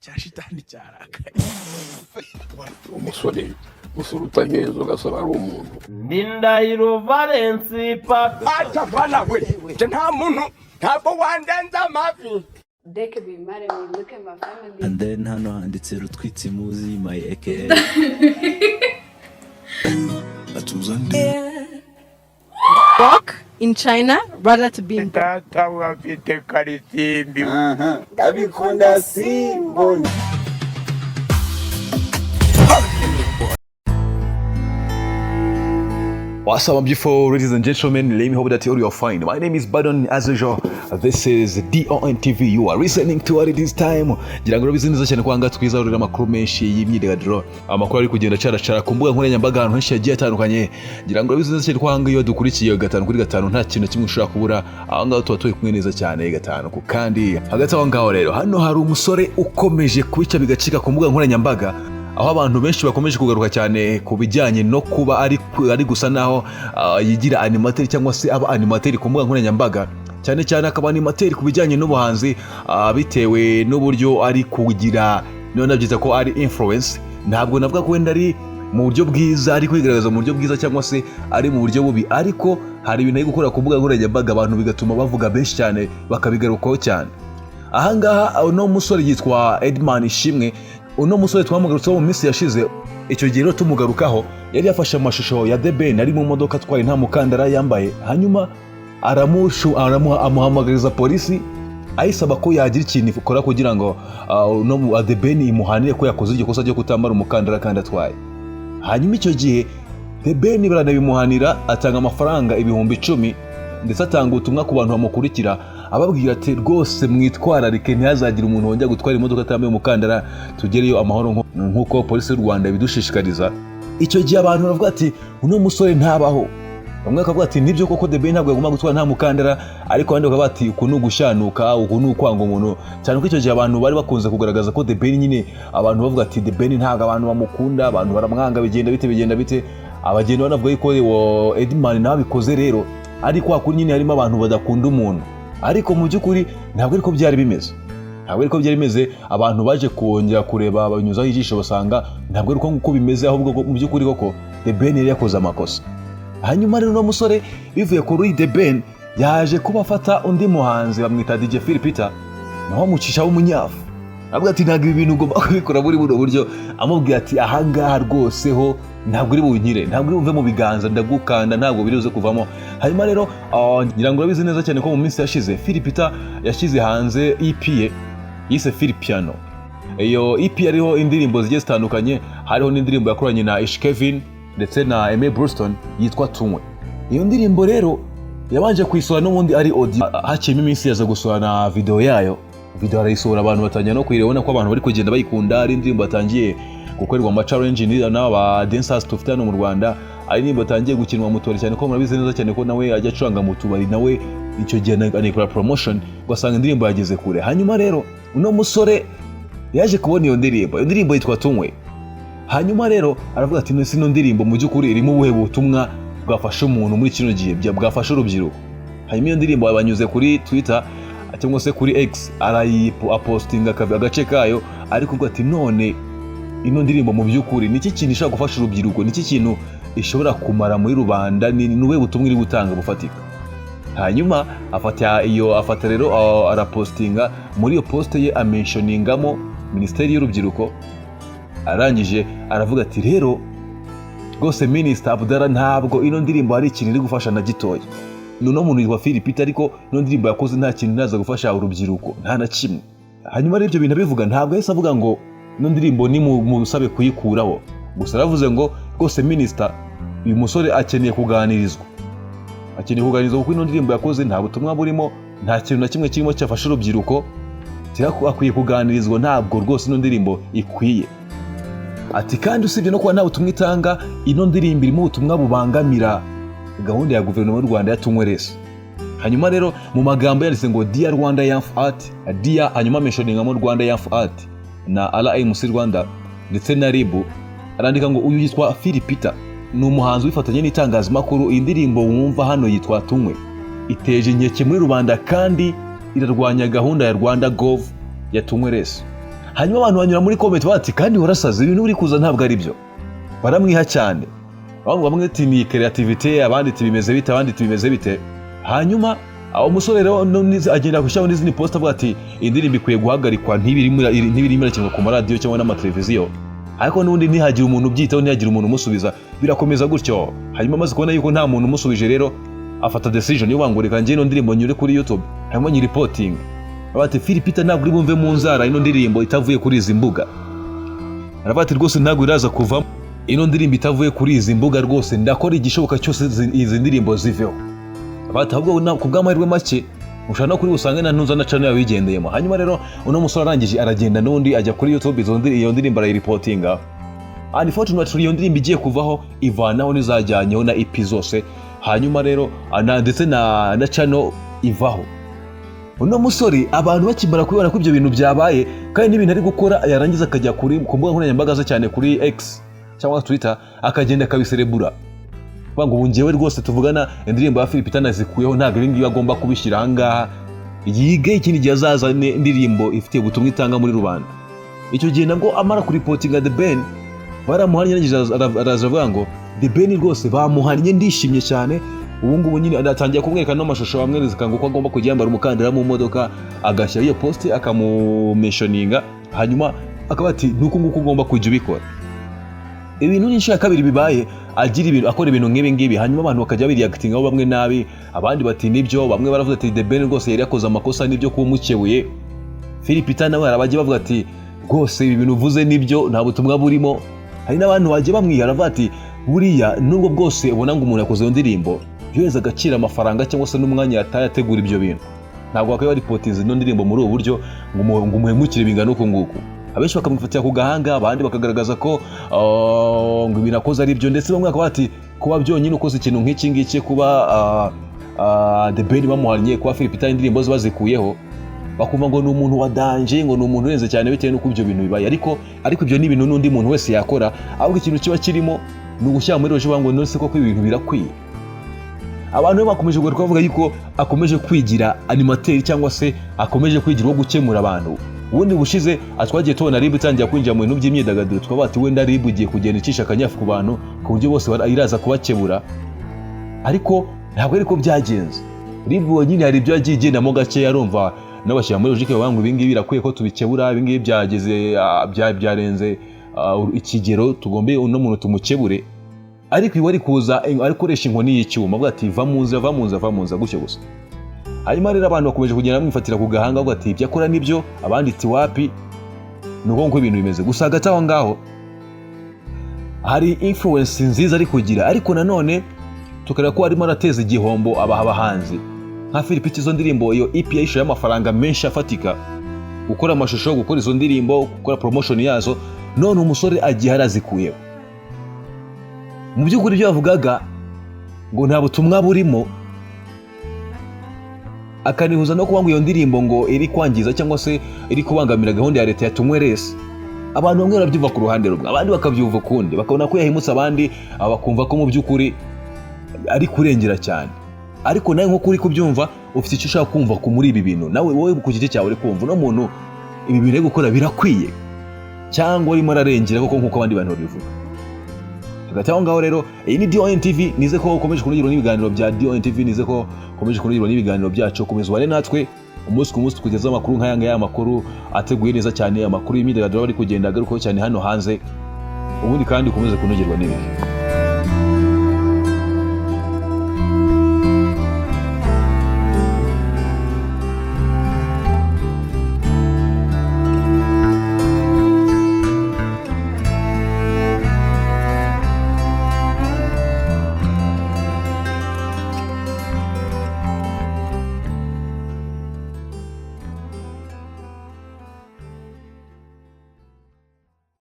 cyashitani cyarakaye umusore utangiza ugasaba ari umuntu Ndindahiro Valence Papa atabana we nta muntu ntabwo wandenza amavi. They could be mad at me. Look at my family. And then hano handitse Rutwitsi muzi my aka Work in China rather to be in Tata wafite karisimbi. Ndabikunda simbona. What's up, beautiful ladies and gentlemen? Let me hope that you are fine. My name is Badon as usual. This is DON TV. You are listening to at this time. Ngira ngo bizi neza cyane kwanga twizarurira amakuru menshi y'imyidagaduro. Amakuru ari kugenda cara ku mbuga nkoranyambaga ahantu henshi yagiye atandukanye. Ngira ngo bizi neza cyane kwanga iyo dukurikiye gatanu kuri gatanu nta kintu kimwe ushobora kubura. Aho ngaho tuba turi kumwe neza cyane gatanu ku kandi. Hagati aho ngaho rero hano hari umusore ukomeje kubica bigacika ku mbuga nkoranyambaga. Aho abantu benshi bakomeje kugaruka cyane ku bijyanye no kuba ari gusa naho yigira animateur cyangwa se aba animateur ku mbuga nkoranyambaga cyane cyane akaba animateur ku bijyanye n'ubuhanzi bitewe n'uburyo ari kugira none byiza ko ari influence. Ntabwo navuga ko wenda ari mu buryo bwiza ari kwigaragaza mu buryo bwiza cyangwa se ari mu buryo bubi, ariko hari ibintu ari gukora ku mbuga nkoranyambaga abantu bigatuma bavuga benshi cyane bakabigarukaho cyane. Ahangaha no musore yitwa Edman Ishimwe. Uno musore twamugarutseho mu minsi yashize, icyo gihe rero tumugarukaho yari yafashe amashusho ya The Ben ari mu modoka atwaye nta mukandara yambaye, hanyuma amuhamagariza polisi ayisaba ko yagira ikintu ikora kugira ngo The Ben imuhanire ko yakoze iryo kosa ryo kutambara umukandara kandi atwaye. Hanyuma icyo gihe The Ben baranabimuhanira, atanga amafaranga 10,000 ndetse atanga ubutumwa ku bantu bamukurikira ababwira ati rwose mwitwararike ntihazagira umuntu wongera gutwara imodoka atambaye umukandara, tugereyo amahoro nk'uko polisi y'u Rwanda bidushishikariza. Icyo gihe abantu baravuga ati uno musore ntabaho, bamwe bakavuga ati nibyo koko The Ben ntabwo yagomba gutwara nta mukandara, ariko abandi bakavuga ati uku ni ugushanuka, uku ni ukwanga umuntu, cyane ko icyo gihe abantu bari bakunze kugaragaza ko The Ben nyine abantu bavuga ati The Ben ntabwo abantu bamukunda, abantu baramwanga, bigenda bite abagenda banavuga ko Edman nawe bikoze rero, ariko hakuri nyine harimo abantu badakunda umuntu. Ariko mu by'ukuri ntabwo ariko byari bimeze, abantu baje kongera kureba banyuzaho ijisho basanga ntabwo ariko nguko bimeze, ahubwo mu by'ukuri koko The Ben yari yakoze amakosa. Hanyuma rero no musore bivuye kuri The Ben yaje kubafata undi muhanzi bamwita DJ Phil Peter, naho mucishaho umunyafu, avuga ati ntabwo ibi bintu ugomba kubikora muri buno buryo, amubwira ati ahangaha rwose ho ntabwo uri bunkire, ntabwo uri buve mu biganza, ndagukanda ntabwo biribuze kuvamo. Hanyuma rero ngira ngo urabizi neza cyane ko mu minsi yashize Phil Peter yashyize hanze EP ye yise Phil Piano. Iyo EP yariho indirimbo zigiye zitandukanye, hariho n'indirimbo yakoranye na Ish Kevin ndetse na Aimee Bluestone yitwa Tunywe. Iyo ndirimbo rero yabanje kuyisohora n'ubundi ari audio, hakiyemo iminsi yaza gusohora na video yayo. Video arayisohora abantu batangiye no kuyireba ko abantu bari kugenda bayikunda, ari indirimbo batangiye gukorerwa ama challenge n'aba dancers tufite hano mu Rwanda, ari indirimbo batangiye gukinwa mu tubari cyane ko murabizi neza cyane ko nawe ajya acuranga mu tubari, nawe icyo gihe anekora promotion ugasanga indirimbo yageze kure. Hanyuma rero uno musore yaje kubona iyo ndirimbo yitwa Tunywe. Hanyuma rero aravuga ati ino ndirimbo mu by'ukuri irimo ubuhe butumwa bwafasha umuntu muri kino gihe, bwafasha urubyiruko. Hanyuma iyo ndirimbo yabanyuze kuri Twitter cyangwa se kuri X arayipostinga agace kayo, ariko kuvuga ati none ino ndirimbo mu by'ukuri niki kintu ishaka gufasha urubyiruko, niki kintu ishobora kumara muri rubanda, nube butumwa iri gutanga bufatika. Hanyuma afata rero arapostinga, muri iyo post ye amentioningamo Minisiteri y'Urubyiruko, arangije aravuga ati rero rwose Minister Abdallah ntabwo ino ndirimbo hari ikintu iri gufasha na gitoya. Nuno muntu yitwa Phil Peter, ariko ino ndirimbo yakoze nta kintu naza gufasha urubyiruko nta na kimwe. Hanyuma rero ibyo bintu bivuga ntabwo yahise avuga ngo ino ndirimbo ni musabe kuyikuraho, gusa aravuze ngo rwose Minister uyu musore akeneye kuganirizwa, kuko ino ndirimbo yakoze nta butumwa burimo, nta kintu na kimwe kirimo cyafasha urubyiruko, akwiye kuganirizwa, ntabwo rwose ino ndirimbo ikwiye. Ati kandi usibye no kuba nta butumwa itanga, ino ndirimbo irimo ubutumwa bubangamira gahunda ya guverinoma y'u Rwanda ya Tunywe Resi. Hanyuma rero mu magambo yanditse ngo Dear Rwanda Young Art, Dear, hanyuma mentioningamo Rwanda Young Art na RMC Rwanda ndetse na RIB, arandika ngo uyu yitwa Phil Peter ni umuhanzi wifatanye n'itangazamakuru. Iyi ndirimbo wumva hano yitwa Tunywe, iteje inkeke muri rubanda kandi irarwanya gahunda ya Rwanda Gov ya Tunywe Resi. hanyuma abantu banyura muri comment bati kandi warasaze ibintu uri kuza ntabwo ari byo, baramwiha cyane, bamwe ati ni creativity, abandi ati bimeze bite, abandi ati bimeze bite. Hanyuma aho umusore rero agenda gushyiraho n'izindi post avuga ati indirimbo ikwiye guhagarikwa ntibirimo irakinwa ku maradiyo cyangwa n'amateleviziyo, ariko n'undi ntihagira umuntu ubyitaho, ntihagira umuntu umusubiza, birakomeza gutyo. Hanyuma amaze kubona yuko nta muntu umusubije rero afata decision yo bangurika njye ino ndirimbo nyure kuri YouTube, hanyuma nyi reporting abati Philipita ntabwo uri bumve mu nzara ino ndirimbo itavuye kuri izi mbuga, arabati rwose ntabwo iraza kuva ino ndirimbo itavuye kuri izi mbuga, rwose ndakora igishoboka cyose izi ndirimbo ziveho. Abati ahubwo ku bw'amahirwe make ushaka no kuri usange na ntuza na channel yawigendeyemo. Hanyuma rero uno musore arangije aragenda n'undi ajya kuri YouTube iyo ndirimbo arayireportinga. Unfortunately iyo ndirimbo igiye kuvaho ivanaho nizajyanyeho na EP zose, hanyuma rero ndetse na channel ivaho. Uno musore abantu bakimara kubibona ko ibyo bintu byabaye kandi n'ibintu ari gukora, yarangiza akajya ku mbuga nkoranyambaga ze cyane kuri X cyangwa Twitter, akagenda akabiserebura ngo ubu njyewe rwose tuvugana indirimbo ya Philipita nazikuyeho, ntabwo ibindi bagomba kubishyira ahangaha, yige ikindi gihe azaza indirimbo ifite ubutumwa itanga muri rubanda. Icyo gihe nabwo amara kuripotinga The Ben baramuhannye, araza avuga ngo The Ben rwose bamuhannye, ndishimye cyane. Ubu ngubu nyine adatangiye kumwereka n'amashusho amwereka ngo uko agomba kujya yambara umukandara mu modoka, agashyira iyo post akamumentioninga, hanyuma akaba ati nuko nguko ugomba kujya ubikora. Ibintu n'inshuro ya kabiri bibaye akora ibintu nk'ibi ngibi, hanyuma abantu bakajya bireactingaho bamwe nabi, abandi bati nibyo, bamwe baravuga ati The Ben rwose yari yakoze amakosa nibyo kuba umukebuye. Philipita nawe arabaje bavuga ati rwose ibi bintu uvuze nibyo, nta butumwa burimo. Hari n'abantu bagiye bamwiha aravuga ati buriya nubwo bwose ubona ngo umuntu yakoze iyo ndirimbo yohereza agaciro amafaranga cyangwa se n'umwanya yatayategura ibyo bintu, ntabwo wakwiye baripotinze ino ndirimbo muri ubu buryo ngo umuhemukire bingana uko nguko. Abenshi bakamufatira ku gahanga, abandi bakagaragaza ko ngo ibintu akoze ari byo, ndetse bamwe bakaba bati kuba byonyine ukoze ikintu nk'iki ngiki, kuba The Ben bamuhannye, kuba Philipita indirimbo ze bazikuyeho, bakumva ngo ni umuntu wa danger, ngo ni umuntu urenze cyane bitewe n'uko ibyo bintu bibaye. Ariko ibyo ni ibintu n'undi muntu wese yakora, ahubwo ikintu kiba kirimo ni ugushyira muri roje ngo none se koko ibintu birakwiye. Abantu bakomeje kuvuga yuko akomeje kwigira animateur cyangwa se akomeje kwigira wo gukemura abantu. Ubundi bushize atwagiye tubona RIB itangira kwinjira mu bintu by'imyidagaduro, twaba ati wenda RIB ugiye kugenda icisha akanyafu ku bantu ku buryo bose iraza kubakebura, ariko ntabwo ariko byagenze. RIB nyine hari ibyo yagiye igendamo gake, yarumva n'abashyira muri logique bavuga ngo ibi ngibi birakwiye ko tubikebura, ibi ngibi byageze byarenze ikigero tugombe uno muntu tumukebure. Ariko iwe ari kuza arikoresha inkoni y'icyuma avuga ati va munza gutyo gusa. Hanyuma rero abantu bakomeje kugenda bamwifatira ku gahanga bavuga ati ibyo akora nibyo, abandi ati wapi, nuko ngo ibintu bimeze. Gusa hagati aho ngaho hari influence nziza ari kugira, ariko nanone tukareba ko arimo arateza igihombo abahanzi nka Philipita. Izo ndirimbo iyo EP yishyuye amafaranga menshi afatika, gukora amashusho, gukora izo ndirimbo, gukora promotion yazo, none umusore agiye arazikuyeho. Mu by'ukuri ibyo bavugaga ngo nta butumwa burimo, akanihuza no kuba ngo iyo ndirimbo ngo iri kwangiza cyangwa se iri kubangamira gahunda ya leta ya Tumweresi. Abantu bamwe barabyumva ku ruhande rumwe, abandi bakabyumva ukundi, bakabona ko yahimutse abandi, bakumva ko mu by'ukuri ari kurengera cyane. Ariko nawe nk'uko uri kubyumva ufite icyo ushaka kumva ku muri ibi bintu, nawe wowe ku giti cyawe uri kumva uno muntu ibi bintu ari gukora birakwiye cyangwa arimo ararengera koko nk'uko abandi bantu babivuga. Hagati aho ngaho rero iyi ni DON TV, nize ko ukomeje kunogirwa n'ibiganiro bya DON TV, nize ko ukomeje kunogirwa n'ibiganiro byacu. Komeza ubane natwe umunsi ku munsi kugeza amakuru nk'aya y'amakuru ateguye neza cyane, amakuru y'imyidagaduro bari kugenda agarukaho cyane hano hanze, ubundi kandi ukomeze kunogerwa n'ibintu.